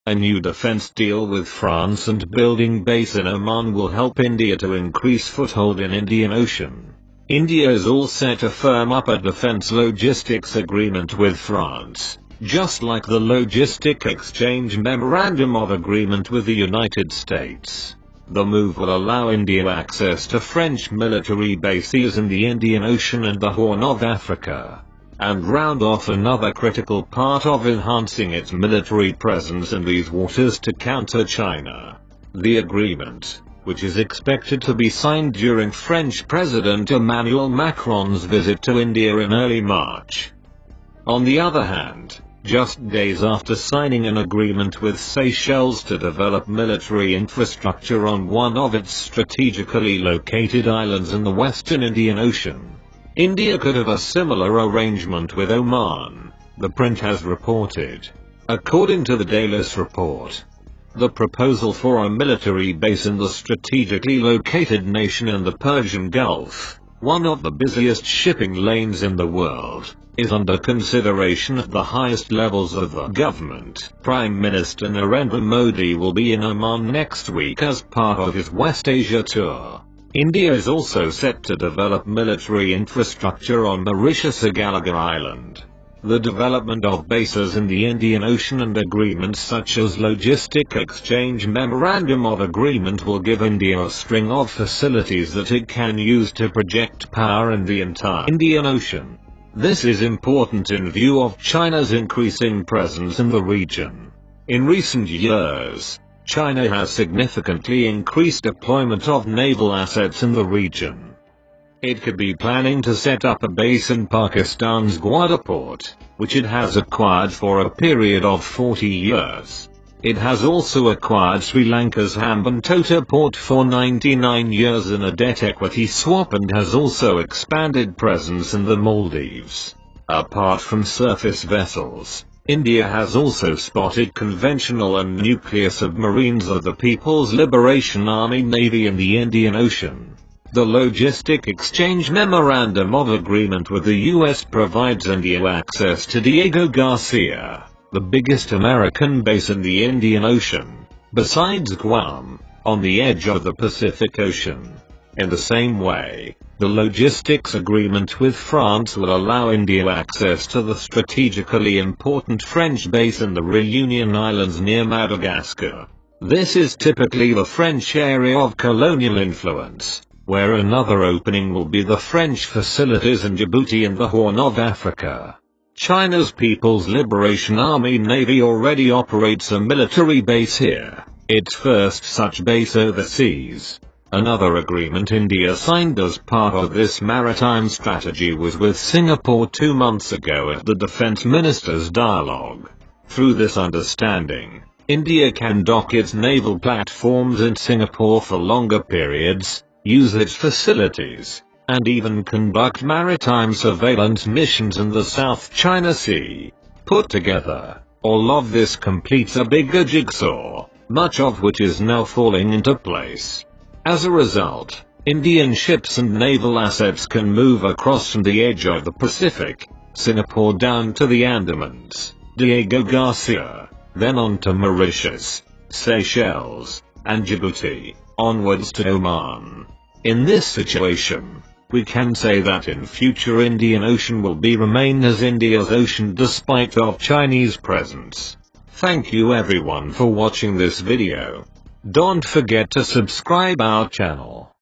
A new defense deal with France and building base in Oman will help India to increase foothold in Indian Ocean. India is all set to firm up a defense logistics agreement with France, just like the Logistic Exchange Memorandum of Agreement with the United States. The move will allow India access to French military bases in the Indian Ocean and the Horn of Africa, and round off another critical part of enhancing its military presence in these waters to counter China. The agreement, which is expected to be signed during French President Emmanuel Macron's visit to India in early March. On the other hand, just days after signing an agreement with Seychelles to develop military infrastructure on one of its strategically located islands in the western Indian Ocean, India could have a similar arrangement with Oman, the print has reported. According to the Dalis report, the proposal for a military base in the strategically located nation in the Persian Gulf, one of the busiest shipping lanes in the world, is under consideration at the highest levels of the government. Prime Minister Narendra Modi will be in Oman next week as part of his West Asia tour. India is also set to develop military infrastructure on Mauritius' Agalaga Island. The development of bases in the Indian Ocean and agreements such as Logistic Exchange Memorandum of Agreement will give India a string of facilities that it can use to project power in the entire Indian Ocean. This is important in view of China's increasing presence in the region. In recent years, China has significantly increased deployment of naval assets in the region. It could be planning to set up a base in Pakistan's Gwadar port, which it has acquired for a period of 40 years. It has also acquired Sri Lanka's Hambantota port for 99 years in a debt equity swap and has also expanded presence in the Maldives. Apart from surface vessels, India has also spotted conventional and nuclear submarines of the People's Liberation Army Navy in the Indian Ocean. The Logistic Exchange Memorandum of Agreement with the US provides India access to Diego Garcia, the biggest American base in the Indian Ocean, besides Guam, on the edge of the Pacific Ocean. In the same way, the logistics agreement with France will allow India access to the strategically important French base in the Réunion Islands near Madagascar. This is typically the French area of colonial influence, where another opening will be the French facilities in Djibouti and the Horn of Africa. China's People's Liberation Army Navy already operates a military base here, its first such base overseas. Another agreement India signed as part of this maritime strategy was with Singapore 2 months ago at the Defense Ministers' Dialogue. Through this understanding, India can dock its naval platforms in Singapore for longer periods, use its facilities, and even conduct maritime surveillance missions in the South China Sea. Put together, all of this completes a bigger jigsaw, much of which is now falling into place. As a result, Indian ships and naval assets can move across from the edge of the Pacific, Singapore down to the Andamans, Diego Garcia, then on to Mauritius, Seychelles, and Djibouti, onwards to Oman. In this situation, we can say that in future Indian Ocean will remain as India's ocean despite of Chinese presence. Thank you everyone for watching this video. Don't forget to subscribe our channel.